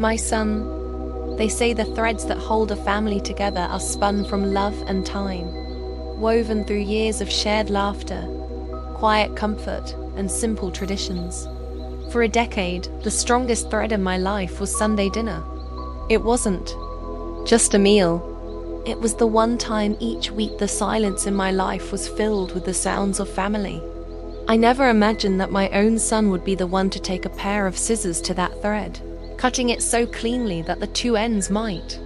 My son, they say the threads that hold a family together are spun from love and time, woven through years of shared laughter, quiet comfort, and simple traditions. For a decade, the strongest thread in my life was Sunday dinner. It wasn't just a meal. It was the one time each week the silence in my life was filled with the sounds of family. I never imagined that my own son would be the one to take a pair of scissors to that thread, cutting it so cleanly that the two ends might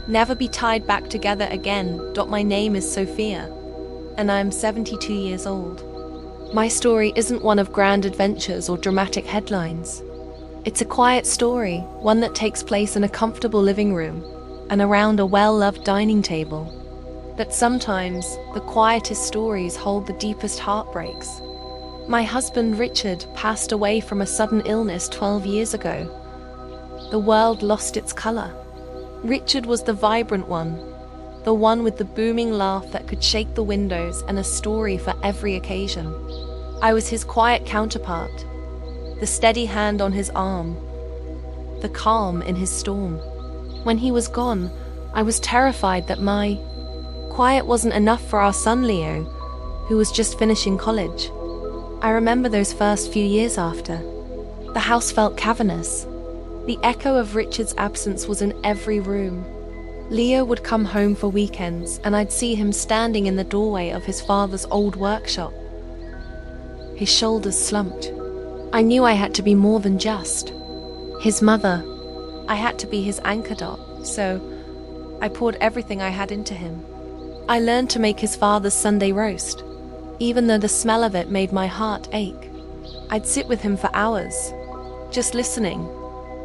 never be tied back together again. My name is Sophia, and I am 72 years old. My story isn't one of grand adventures or dramatic headlines. It's a quiet story, one that takes place in a comfortable living room and around a well-loved dining table. That sometimes the quietest stories hold the deepest heartbreaks. My husband Richard passed away from a sudden illness 12 years ago. The world lost its color. Richard was the vibrant one, the one with the booming laugh that could shake the windows and a story for every occasion. I was his quiet counterpart, the steady hand on his arm, the calm in his storm. When he was gone, I was terrified that my quiet wasn't enough for our son Leo, who was just finishing college. I remember those first few years after. The house felt cavernous. The echo of Richard's absence was in every room. Leo would come home for weekends, and I'd see him standing in the doorway of his father's old workshop. His shoulders slumped. I knew I had to be more than just his mother. I had to be his anchor dot, so I poured everything I had into him. I learned to make his father's Sunday roast, even though the smell of it made my heart ache. I'd sit with him for hours, just listening,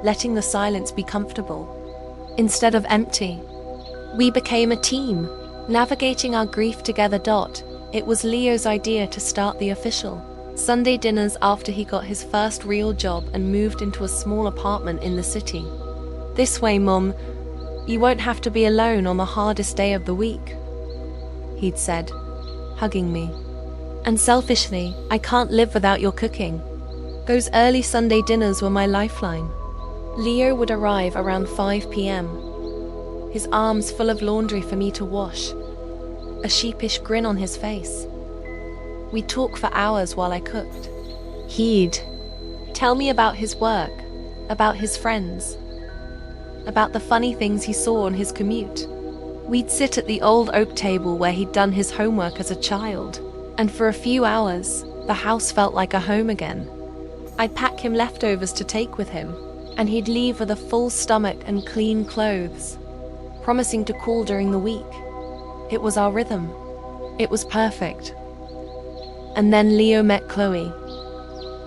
letting the silence be comfortable, instead of empty. We became a team, navigating our grief together. It was Leo's idea to start the official Sunday dinners after he got his first real job and moved into a small apartment in the city. "This way, Mum, you won't have to be alone on the hardest day of the week," he'd said, hugging me. "And selfishly, I can't live without your cooking." Those early Sunday dinners were my lifeline. Leo would arrive around 5 p.m., his arms full of laundry for me to wash, a sheepish grin on his face. We'd talk for hours while I cooked. He'd tell me about his work, about his friends, about the funny things he saw on his commute. We'd sit at the old oak table where he'd done his homework as a child, and for a few hours, the house felt like a home again. I'd pack him leftovers to take with him, and he'd leave with a full stomach and clean clothes, promising to call during the week. It was our rhythm. It was perfect. And then Leo met Chloe.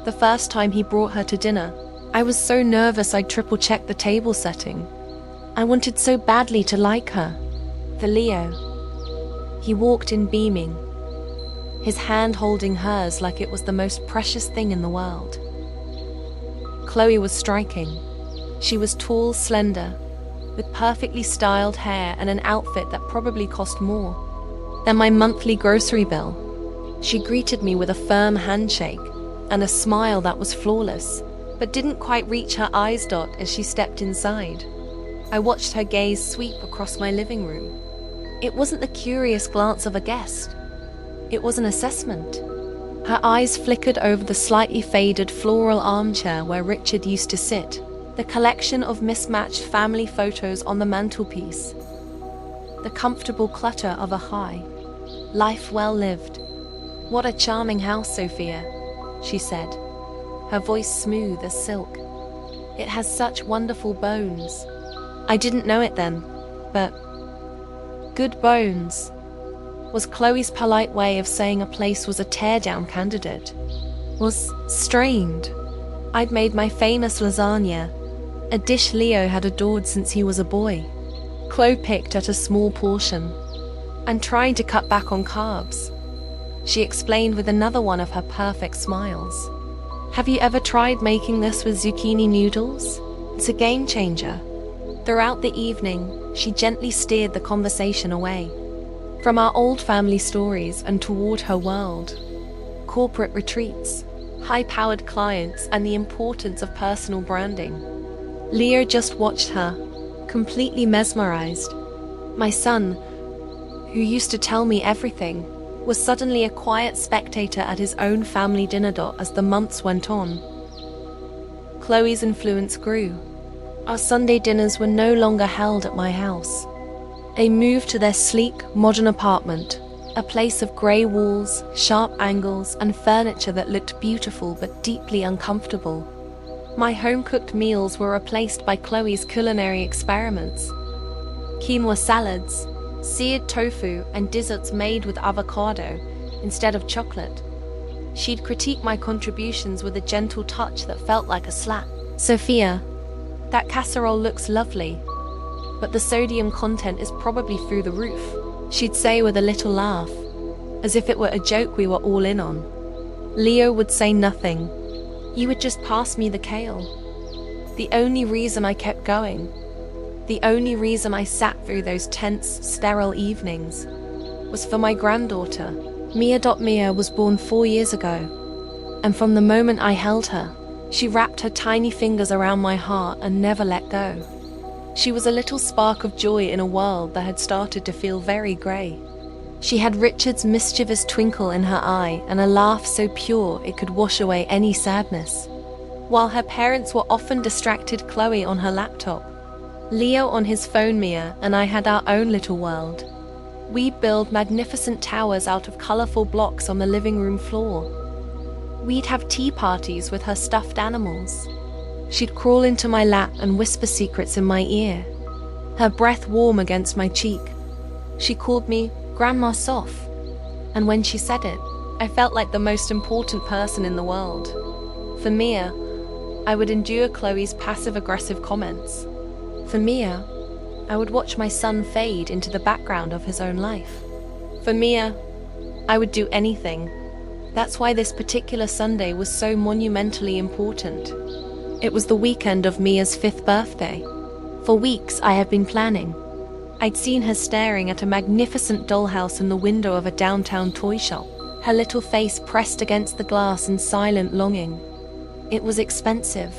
The first time he brought her to dinner, I was so nervous I'd triple-check the table setting. I wanted so badly to like her. For Leo. He walked in beaming, his hand holding hers like it was the most precious thing in the world. Chloe was striking. She was tall, slender, with perfectly styled hair and an outfit that probably cost more than my monthly grocery bill. She greeted me with a firm handshake and a smile that was flawless, but didn't quite reach her eyes. As she stepped inside, I watched her gaze sweep across my living room. It wasn't the curious glance of a guest. It was an assessment. Her eyes flickered over the slightly faded floral armchair where Richard used to sit, the collection of mismatched family photos on the mantelpiece, the comfortable clutter of a high life well lived. "What a charming house, Sophia," she said, her voice smooth as silk. "It has such wonderful bones." I didn't know it then, but good bones was Chloe's polite way of saying a place was a tear-down candidate. Was strained. I'd made my famous lasagna, a dish Leo had adored since he was a boy. Chloe picked at a small portion. "I'm trying to cut back on carbs," she explained with another one of her perfect smiles. "Have you ever tried making this with zucchini noodles? It's a game changer." Throughout the evening, she gently steered the conversation away from our old family stories and toward her world. Corporate retreats, high-powered clients, and the importance of personal branding. Leo just watched her, completely mesmerized. My son, who used to tell me everything, was suddenly a quiet spectator at his own family dinner as the months went on. Chloe's influence grew. Our Sunday dinners were no longer held at my house. They moved to their sleek, modern apartment, a place of grey walls, sharp angles, and furniture that looked beautiful but deeply uncomfortable. My home-cooked meals were replaced by Chloe's culinary experiments. Quinoa salads, seared tofu, and desserts made with avocado instead of chocolate. She'd critique my contributions with a gentle touch that felt like a slap. "Sophia, that casserole looks lovely, but the sodium content is probably through the roof," she'd say with a little laugh, as if it were a joke we were all in on. Leo would say nothing. He would just pass me the kale. The only reason I kept going, the only reason I sat through those tense, sterile evenings, was for my granddaughter. Mia was born 4 years ago, and from the moment I held her, she wrapped her tiny fingers around my heart and never let go. She was a little spark of joy in a world that had started to feel very grey. She had Richard's mischievous twinkle in her eye and a laugh so pure it could wash away any sadness. While her parents were often distracted, Chloe on her laptop, Leo on his phone, Mia and I had our own little world. We'd build magnificent towers out of colourful blocks on the living room floor. We'd have tea parties with her stuffed animals. She'd crawl into my lap and whisper secrets in my ear, her breath warm against my cheek. She called me Grandma Soph, and when she said it, I felt like the most important person in the world. For Mia, I would endure Chloe's passive-aggressive comments. For Mia, I would watch my son fade into the background of his own life. For Mia, I would do anything. That's why this particular Sunday was so monumentally important. It was the weekend of Mia's 5th birthday. For weeks I have been planning. I'd seen her staring at a magnificent dollhouse in the window of a downtown toy shop, her little face pressed against the glass in silent longing. It was expensive,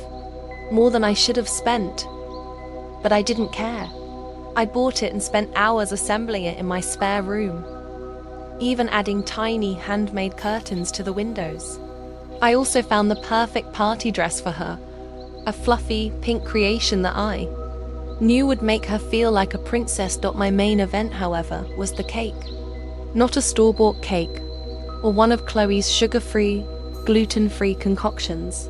more than I should have spent, but I didn't care. I bought it and spent hours assembling it in my spare room, even adding tiny handmade curtains to the windows. I also found the perfect party dress for her, a fluffy, pink creation that I knew would make her feel like a princess. My main event, however, was the cake. Not a store-bought cake, or one of Chloe's sugar-free, gluten-free concoctions.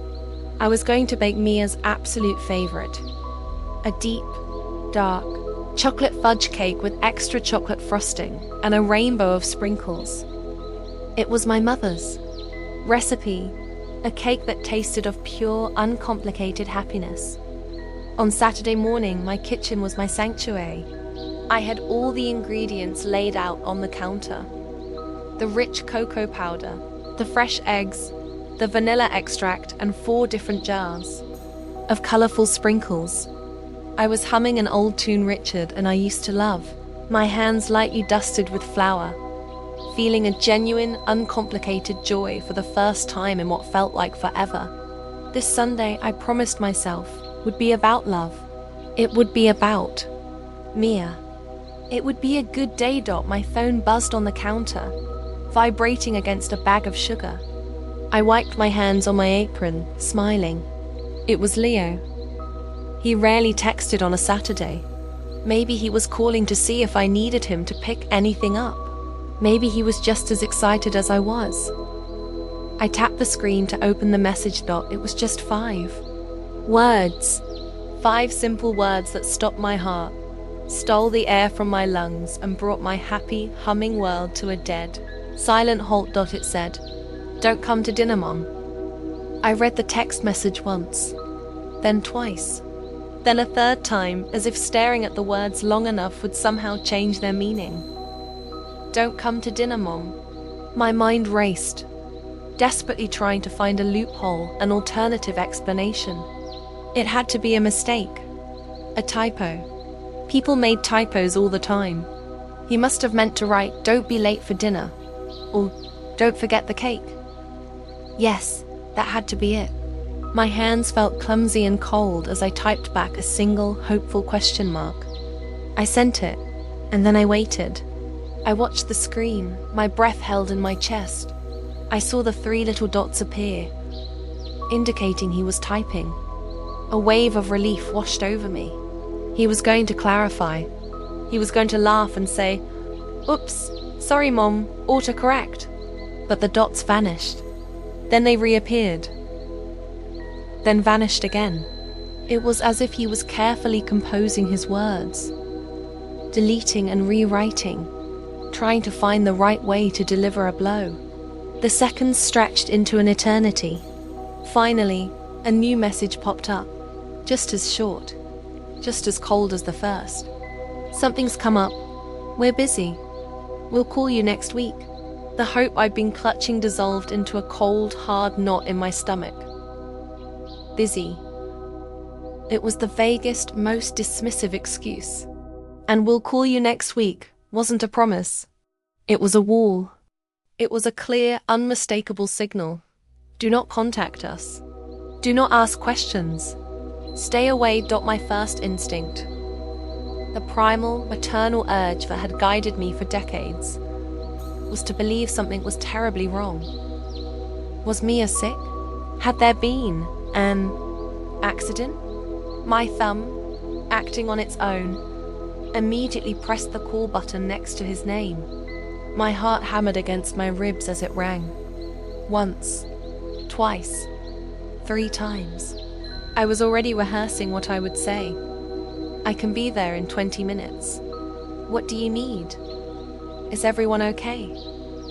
I was going to bake Mia's absolute favorite, a deep, dark, chocolate fudge cake with extra chocolate frosting and a rainbow of sprinkles. It was my mother's recipe, a cake that tasted of pure, uncomplicated happiness. On Saturday morning, my kitchen was my sanctuary. I had all the ingredients laid out on the counter. The rich cocoa powder, the fresh eggs, the vanilla extract, and 4 different jars of colorful sprinkles. I was humming an old tune Richard and I used to love, my hands lightly dusted with flour, feeling a genuine, uncomplicated joy for the first time in what felt like forever. This Sunday, I promised myself, would be about love. It would be about Mia. It would be a good day. My phone buzzed on the counter, vibrating against a bag of sugar. I wiped my hands on my apron, smiling. It was Leo. He rarely texted on a Saturday. Maybe he was calling to see if I needed him to pick anything up. Maybe he was just as excited as I was. I tapped the screen to open the message. It was just 5 words. 5 simple words that stopped my heart, stole the air from my lungs, and brought my happy, humming world to a dead, silent halt. It said, "Don't come to dinner, Mom." I read the text message once, then twice, then a 3rd time, as if staring at the words long enough would somehow change their meaning. "Don't come to dinner, Mom." My mind raced, desperately trying to find a loophole, an alternative explanation. It had to be a mistake, a typo. People made typos all the time. He must have meant to write, "Don't be late for dinner," or "Don't forget the cake." Yes, that had to be it. My hands felt clumsy and cold as I typed back a single, hopeful question mark. I sent it, and then I waited. I watched the screen, my breath held in my chest. I saw the 3 little dots appear, indicating he was typing. A wave of relief washed over me. He was going to clarify. He was going to laugh and say, "Oops, sorry mom, autocorrect." But the dots vanished. Then they reappeared. Then vanished again. It was as if he was carefully composing his words, deleting and rewriting, trying to find the right way to deliver a blow. The seconds stretched into an eternity. Finally, a new message popped up, just as short, just as cold as the first. "Something's come up. We're busy. We'll call you next week." The hope I'd been clutching dissolved into a cold, hard knot in my stomach. Busy. It was the vaguest, most dismissive excuse. And "we'll call you next week" wasn't a promise. It was a wall. It was a clear, unmistakable signal. Do not contact us. Do not ask questions. Stay away. My first instinct, the primal, maternal urge that had guided me for decades, was to believe something was terribly wrong. Was Mia sick? Had there been an accident? My thumb, acting on its own, immediately pressed the call button next to his name. My heart hammered against my ribs as it rang. Once, twice, 3 times. I was already rehearsing what I would say. "I can be there in 20 minutes. What do you need? Is everyone okay?"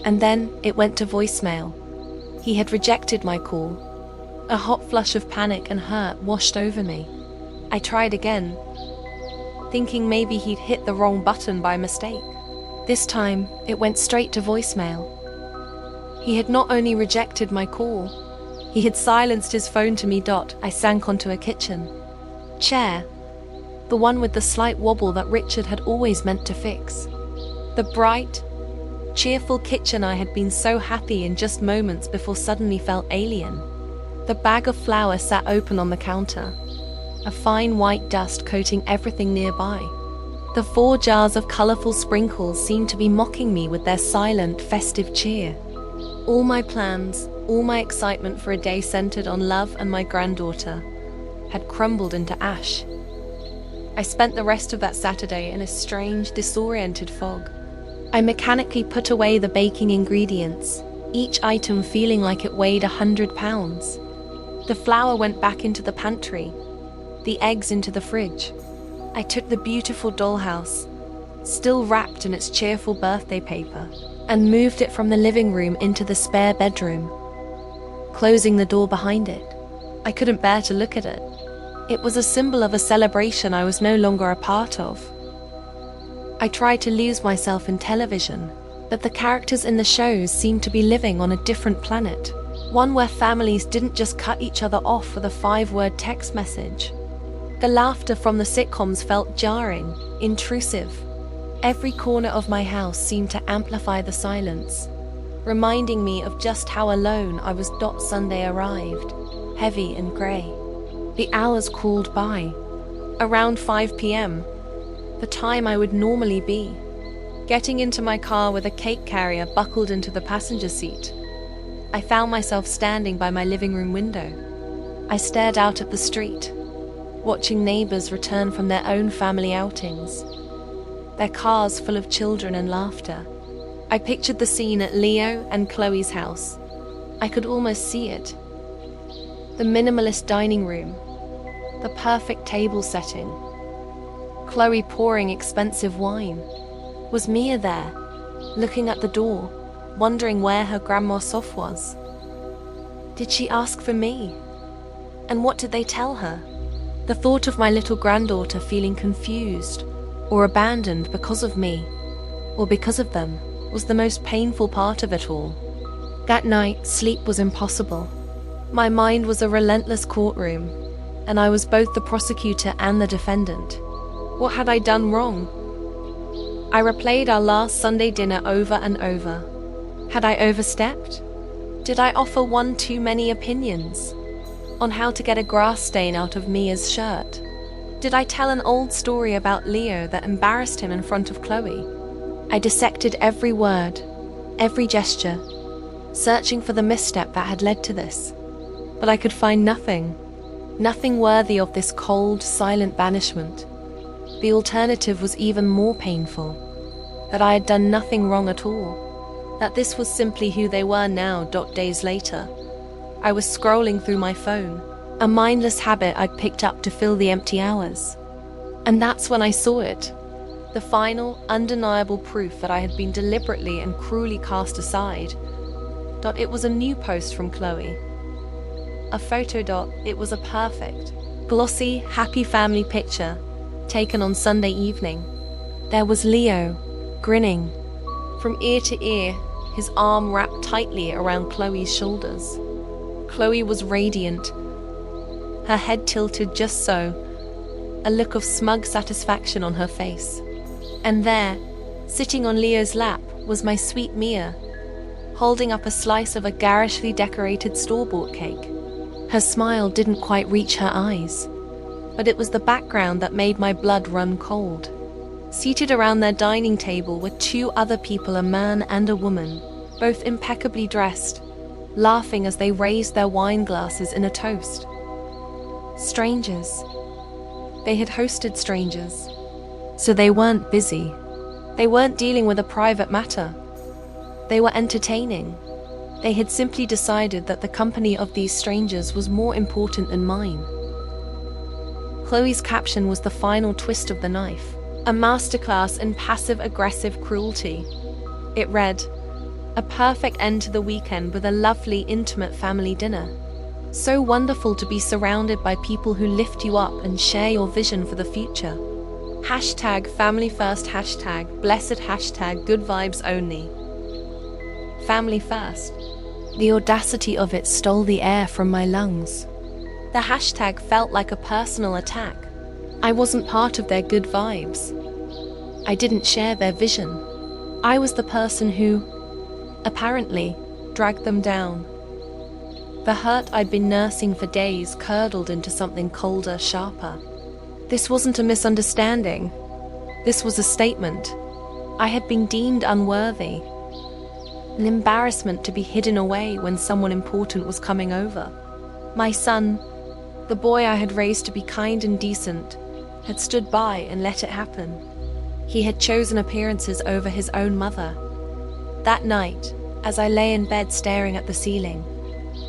And then it went to voicemail. He had rejected my call. A hot flush of panic and hurt washed over me. I tried again, thinking maybe he'd hit the wrong button by mistake. This time, it went straight to voicemail. He had not only rejected my call, he had silenced his phone to me. I sank onto a kitchen chair, the one with the slight wobble that Richard had always meant to fix. The bright, cheerful kitchen I had been so happy in just moments before suddenly felt alien. The bag of flour sat open on the counter, a fine white dust coating everything nearby. The 4 jars of colourful sprinkles seemed to be mocking me with their silent, festive cheer. All my plans, all my excitement for a day centered on love and my granddaughter, had crumbled into ash. I spent the rest of that Saturday in a strange, disoriented fog. I mechanically put away the baking ingredients, each item feeling like it weighed 100 pounds. The flour went back into the pantry, the eggs into the fridge. I took the beautiful dollhouse, still wrapped in its cheerful birthday paper, and moved it from the living room into the spare bedroom, closing the door behind it. I couldn't bear to look at it. It was a symbol of a celebration I was no longer a part of. I tried to lose myself in television, but the characters in the shows seemed to be living on a different planet, one where families didn't just cut each other off with a 5-word text message. The laughter from the sitcoms felt jarring, intrusive. Every corner of my house seemed to amplify the silence, reminding me of just how alone I was. Sunday arrived, heavy and grey. The hours crawled by. Around 5 p.m., the time I would normally be getting into my car with a cake carrier buckled into the passenger seat, I found myself standing by my living room window. I stared out at the street, watching neighbors return from their own family outings, their cars full of children and laughter. I pictured the scene at Leo and Chloe's house. I could almost see it. The minimalist dining room, the perfect table setting, Chloe pouring expensive wine. Was Mia there, looking at the door, wondering where her grandma Soph was? Did she ask for me? And what did they tell her? The thought of my little granddaughter feeling confused or abandoned because of me, or because of them, was the most painful part of it all. That night, sleep was impossible. My mind was a relentless courtroom, and I was both the prosecutor and the defendant. What had I done wrong? I replayed our last Sunday dinner over and over. Had I overstepped? Did I offer one too many opinions? On how to get a grass stain out of Mia's shirt? Did I tell an old story about Leo that embarrassed him in front of Chloe? I dissected every word, every gesture, searching for the misstep that had led to this. But I could find nothing worthy of this cold, silent banishment. The alternative was even more painful, that I had done nothing wrong at all, that this was simply who they were now. Days later, I was scrolling through my phone, a mindless habit I'd picked up to fill the empty hours. And that's when I saw it, the final, undeniable proof that I had been deliberately and cruelly cast aside. It was a new post from Chloe. A photo. It was a perfect, glossy, happy family picture, taken on Sunday evening. There was Leo, grinning, from ear to ear, his arm wrapped tightly around Chloe's shoulders. Chloe was radiant, her head tilted just so, a look of smug satisfaction on her face. And there, sitting on Leo's lap, was my sweet Mia, holding up a slice of a garishly decorated store-bought cake. Her smile didn't quite reach her eyes, but it was the background that made my blood run cold. Seated around their dining table were two other people, a man and a woman, both impeccably dressed, laughing as they raised their wine glasses in a toast. Strangers. They had hosted strangers, so they weren't busy. They weren't dealing with a private matter. They were entertaining. They had simply decided that the company of these strangers was more important than mine. Chloe's caption was the final twist of the knife, a masterclass in passive-aggressive cruelty. It read, "A perfect end to the weekend with a lovely, intimate family dinner. So wonderful to be surrounded by people who lift you up and share your vision for the future. Hashtag family first, hashtag blessed, hashtag good vibes only." Family first. The audacity of it stole the air from my lungs. The hashtag felt like a personal attack. I wasn't part of their good vibes. I didn't share their vision. I was the person who, apparently, dragged them down. The hurt I'd been nursing for days curdled into something colder, sharper. This wasn't a misunderstanding. This was a statement. I had been deemed unworthy. An embarrassment to be hidden away when someone important was coming over. My son, the boy I had raised to be kind and decent, had stood by and let it happen. He had chosen appearances over his own mother. That night, as I lay in bed staring at the ceiling,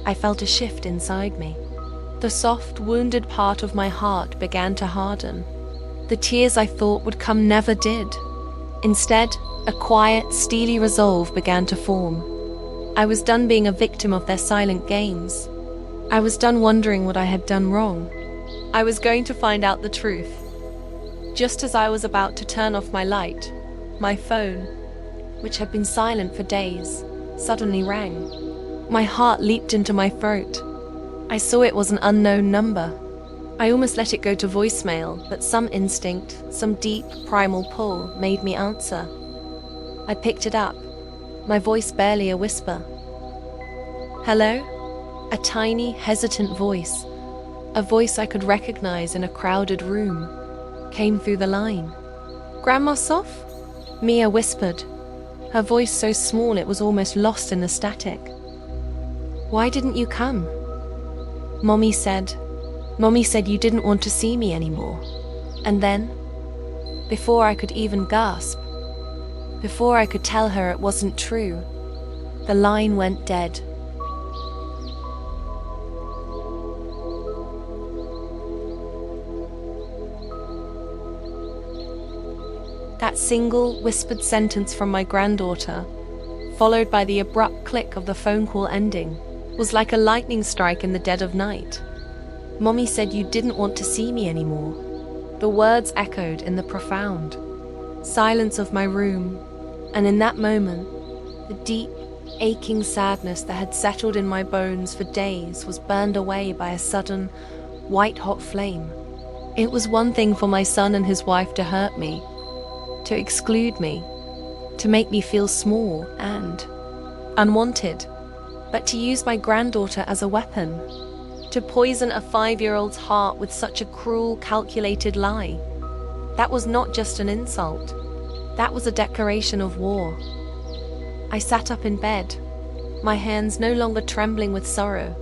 I felt a shift inside me. The soft, wounded part of my heart began to harden. The tears I thought would come never did. Instead, a quiet, steely resolve began to form. I was done being a victim of their silent games. I was done wondering what I had done wrong. I was going to find out the truth. Just as I was about to turn off my light, my phone, which had been silent for days, suddenly rang. My heart leaped into my throat. I saw it was an unknown number. I almost let it go to voicemail, but some instinct, some deep, primal pull, made me answer. I picked it up, my voice barely a whisper. "Hello?" A tiny, hesitant voice, a voice I could recognize in a crowded room, came through the line. "Grandma Soph?" Mia whispered, her voice so small it was almost lost in the static. "Why didn't you come?" Mommy said you didn't want to see me anymore. And then, before I could even gasp, before I could tell her it wasn't true, the line went dead. That single, whispered sentence from my granddaughter, followed by the abrupt click of the phone call ending, was like a lightning strike in the dead of night. Mommy said you didn't want to see me anymore. The words echoed in the profound silence of my room, and in that moment, the deep, aching sadness that had settled in my bones for days was burned away by a sudden, white-hot flame. It was one thing for my son and his wife to hurt me, to exclude me, to make me feel small and unwanted, but to use my granddaughter as a weapon, To poison a 5-year-old's heart with such a cruel, calculated lie. That was not just an insult. That was a declaration of war. I sat up in bed, my hands no longer trembling with sorrow,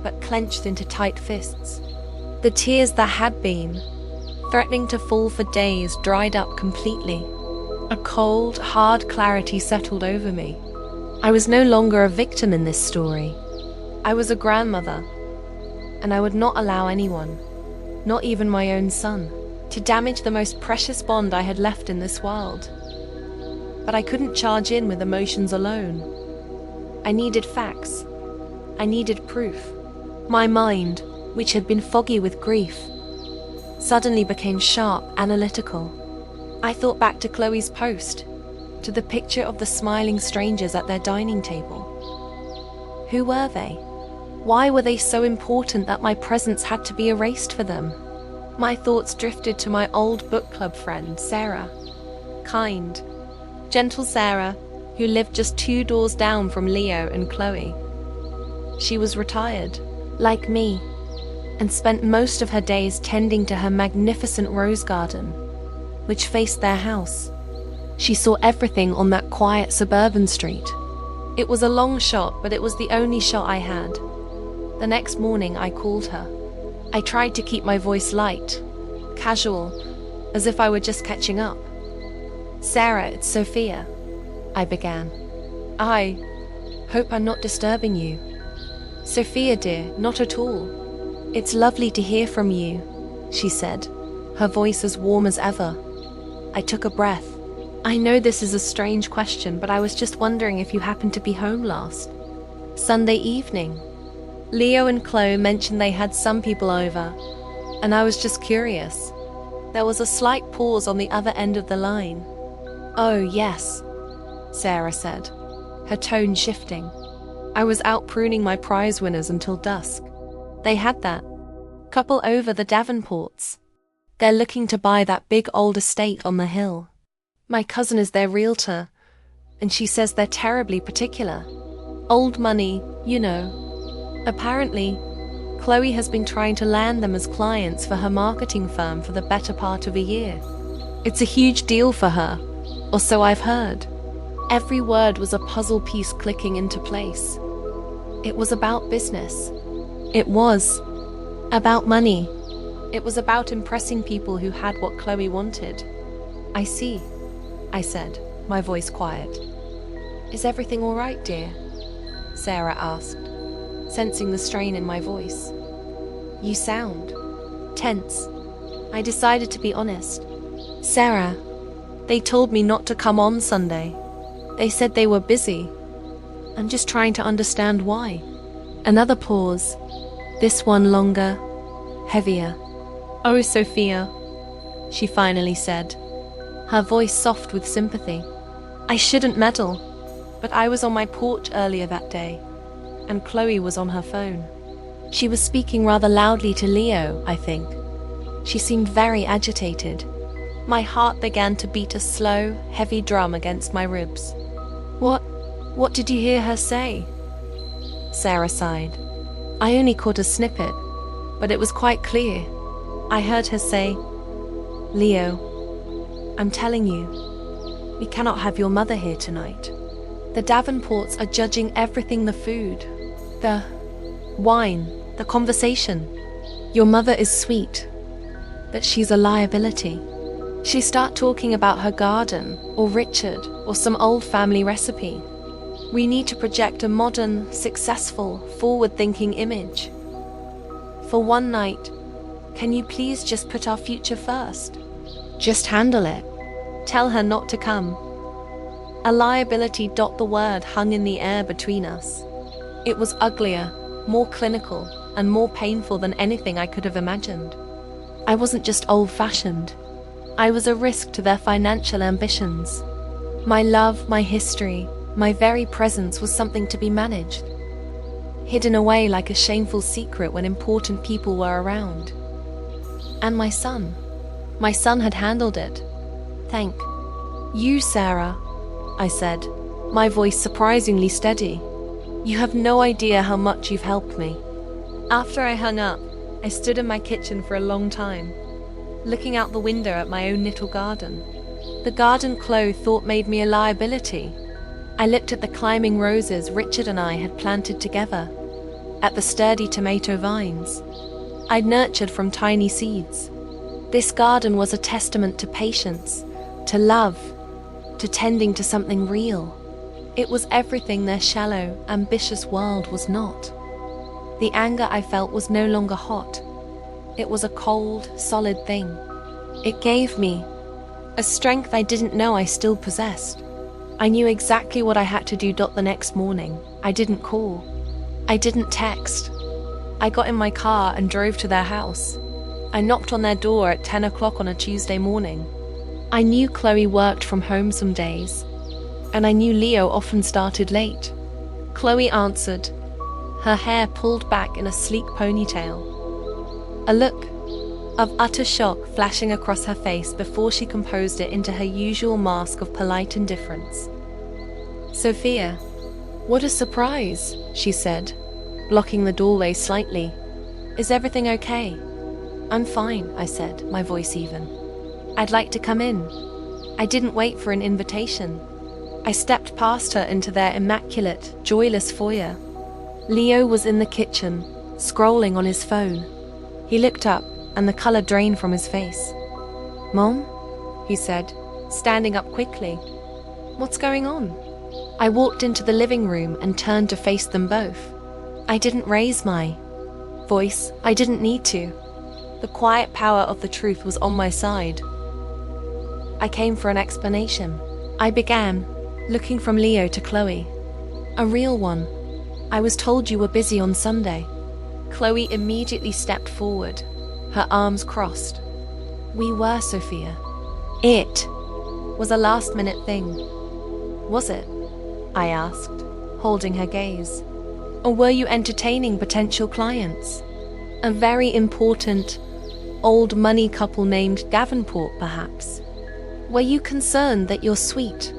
but clenched into tight fists. The tears that had been, threatening to fall for days, dried up completely. A cold, hard clarity settled over me. I was no longer a victim in this story. I was a grandmother, and I would not allow anyone, not even my own son, to damage the most precious bond I had left in this world. But I couldn't charge in with emotions alone. I needed facts. I needed proof. My mind, which had been foggy with grief, suddenly became sharp, analytical. I thought back to Chloe's post, to the picture of the smiling strangers at their dining table. Who were they? Why were they so important that my presence had to be erased for them? My thoughts drifted to my old book club friend, Sarah. Kind, gentle Sarah, who lived just 2 doors down from Leo and Chloe. She was retired, like me, and spent most of her days tending to her magnificent rose garden, which faced their house. She saw everything on that quiet suburban street. It was a long shot, but it was the only shot I had. The next morning I called her. I tried to keep my voice light, casual, as if I were just catching up. "Sarah, it's Sophia," I began. "I hope I'm not disturbing you." "Sophia, dear, not at all. It's lovely to hear from you," she said, her voice as warm as ever. I took a breath. "I know this is a strange question, but I was just wondering if you happened to be home last Sunday evening. Leo and Chloe mentioned they had some people over, and I was just curious." There was a slight pause on the other end of the line. "Oh, yes," Sarah said, her tone shifting. "I was out pruning my prize winners until dusk. They had that couple over, the Davenports. They're looking to buy that big old estate on the hill. My cousin is their realtor, and she says they're terribly particular. Old money, you know. Apparently, Chloe has been trying to land them as clients for her marketing firm for the better part of a year. It's a huge deal for her, or so I've heard." Every word was a puzzle piece clicking into place. It was about business. It was about money. It was about impressing people who had what Chloe wanted. "I see," I said, my voice quiet. "Is everything all right, dear?" Sarah asked, sensing the strain in my voice. "You sound tense." I decided to be honest. "Sarah, they told me not to come on Sunday. They said they were busy. I'm just trying to understand why." Another pause, this one longer, heavier. "Oh, Sophia," she finally said, her voice soft with sympathy. "I shouldn't meddle, but I was on my porch earlier that day, and Chloe was on her phone. She was speaking rather loudly to Leo, I think. She seemed very agitated." My heart began to beat a slow, heavy drum against my ribs. What did you hear her say?" Sarah sighed. "I only caught a snippet, but it was quite clear. I heard her say, 'Leo, I'm telling you, we cannot have your mother here tonight. The Davenports are judging everything: the food, the wine, the conversation. Your mother is sweet, but she's a liability. She start talking about her garden, or Richard, or some old family recipe. We need to project a modern, successful, forward-thinking image. For one night, can you please just put our future first? Just handle it. Tell her not to come." A liability dot the word hung in the air between us. It was uglier, more clinical, and more painful than anything I could have imagined. I wasn't just old-fashioned. I was a risk to their financial ambitions. My love, my history, my very presence was something to be managed, hidden away like a shameful secret when important people were around. And my son had handled it. "Thank you, Sarah," I said, my voice surprisingly steady. "You have no idea how much you've helped me." After I hung up, I stood in my kitchen for a long time, looking out the window at my own little garden. The garden Chloe thought made me a liability. I looked at the climbing roses Richard and I had planted together, at the sturdy tomato vines I'd nurtured from tiny seeds. This garden was a testament to patience, to love, to tending to something real. It was everything their shallow, ambitious world was not. The anger I felt was no longer hot. It was a cold, solid thing. It gave me a strength I didn't know I still possessed. I knew exactly what I had to do. The next morning, I didn't call. I didn't text. I got in my car and drove to their house. I knocked on their door at 10 o'clock on a Tuesday morning. I knew Chloe worked from home some days, and I knew Leo often started late. Chloe answered, her hair pulled back in a sleek ponytail. A look of utter shock flashing across her face before she composed it into her usual mask of polite indifference. "Sophia, what a surprise," she said, blocking the doorway slightly. "Is everything okay?" "I'm fine," I said, my voice even. "I'd like to come in." I didn't wait for an invitation. I stepped past her into their immaculate, joyless foyer. Leo was in the kitchen, scrolling on his phone. He looked up, and the color drained from his face. "Mom?" he said, standing up quickly. "What's going on?" I walked into the living room and turned to face them both. I didn't raise my voice. I didn't need to. The quiet power of the truth was on my side. I came for an explanation. I began, looking from Leo to Chloe. A real one. "I was told you were busy on Sunday." Chloe immediately stepped forward, her arms crossed. "We were, Sophia. It was a last-minute thing." "Was it?" I asked, holding her gaze. "Or were you entertaining potential clients? A very important, old money couple named Davenport, perhaps? Were you concerned that your sweet,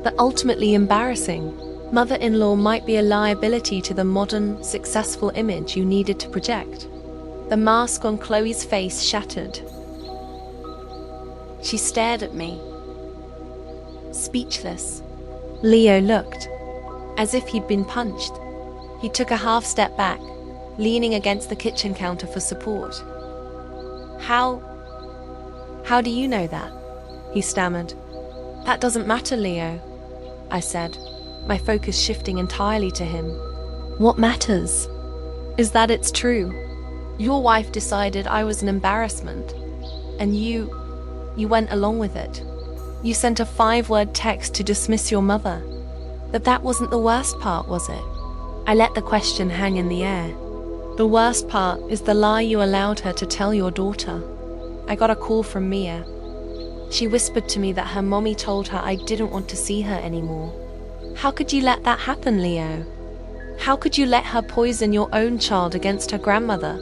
but ultimately embarrassing, mother-in-law might be a liability to the modern, successful image you needed to project?" The mask on Chloe's face shattered. She stared at me, speechless. Leo looked as if he'd been punched. He took a half step back, leaning against the kitchen counter for support. How do you know that?" he stammered. "That doesn't matter, Leo," I said, my focus shifting entirely to him. "What matters is that it's true. Your wife decided I was an embarrassment, and you went along with it. You sent a 5-word text to dismiss your mother. But that wasn't the worst part, was it?" I let the question hang in the air. "The worst part is the lie you allowed her to tell your daughter." I got a call from Mia. She whispered to me that her mommy told her I didn't want to see her anymore. How could you let that happen, Leo? How could you let her poison your own child against her grandmother,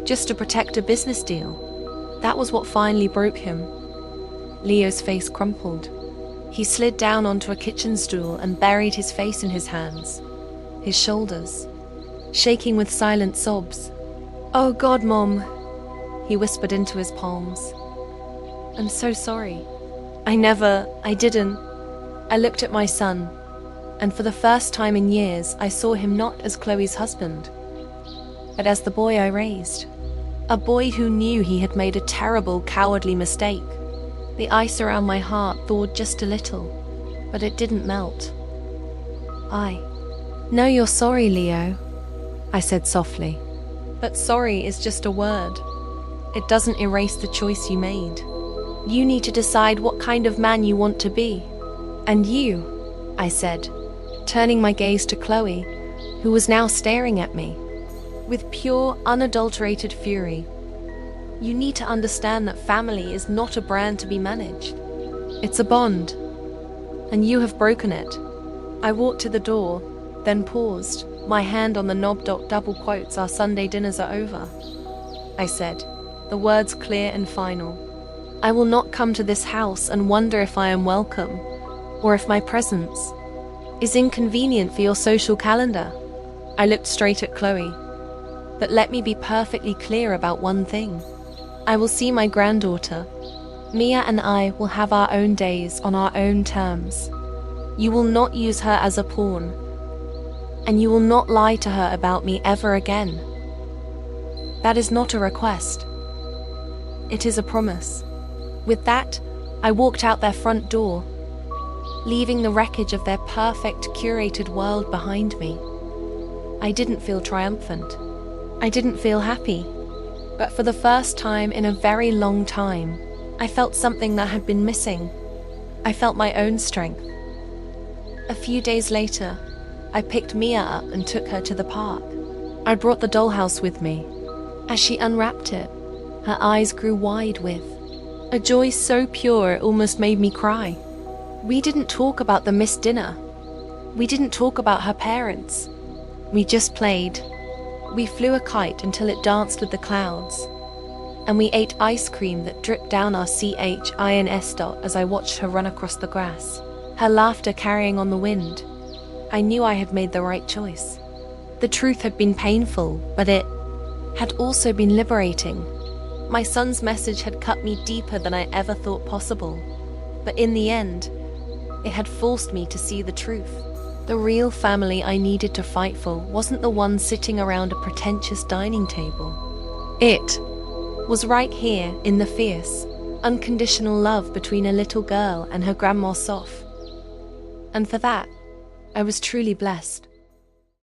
just to protect a business deal? That was what finally broke him. Leo's face crumpled. He slid down onto a kitchen stool and buried his face in his hands, his shoulders shaking with silent sobs. "Oh God, Mom," he whispered into his palms. "I'm so sorry. I didn't." I looked at my son, and for the first time in years, I saw him not as Chloe's husband, but as the boy I raised. A boy who knew he had made a terrible, cowardly mistake. The ice around my heart thawed just a little, but it didn't melt. "I know you're sorry, Leo," I said softly. "But sorry is just a word. It doesn't erase the choice you made. You need to decide what kind of man you want to be. And you," I said, turning my gaze to Chloe, who was now staring at me with pure, unadulterated fury. "You need to understand that family is not a brand to be managed. It's a bond, and you have broken it." I walked to the door, then paused, my hand on the knob. "Double quotes, our Sunday dinners are over," I said, the words clear and final. "I will not come to this house and wonder if I am welcome, or if my presence is inconvenient for your social calendar." I looked straight at Chloe. But let me be perfectly clear about one thing. I will see my granddaughter. Mia and I will have our own days on our own terms. You will not use her as a pawn, and you will not lie to her about me ever again. That is not a request. It is a promise. With that, I walked out their front door, leaving the wreckage of their perfect, curated world behind me. I didn't feel triumphant. I didn't feel happy. But for the first time in a very long time, I felt something that had been missing. I felt my own strength. A few days later, I picked Mia up and took her to the park. I brought the dollhouse with me. As she unwrapped it, her eyes grew wide with a joy so pure it almost made me cry. We didn't talk about the missed dinner. We didn't talk about her parents. We just played. We flew a kite until it danced with the clouds. And we ate ice cream that dripped down our CHINS dot as I watched her run across the grass, her laughter carrying on the wind. I knew I had made the right choice. The truth had been painful, but it had also been liberating. My son's message had cut me deeper than I ever thought possible. But in the end, it had forced me to see the truth. The real family I needed to fight for wasn't the one sitting around a pretentious dining table. It was right here in the fierce, unconditional love between a little girl and her grandma Soph. And for that, I was truly blessed.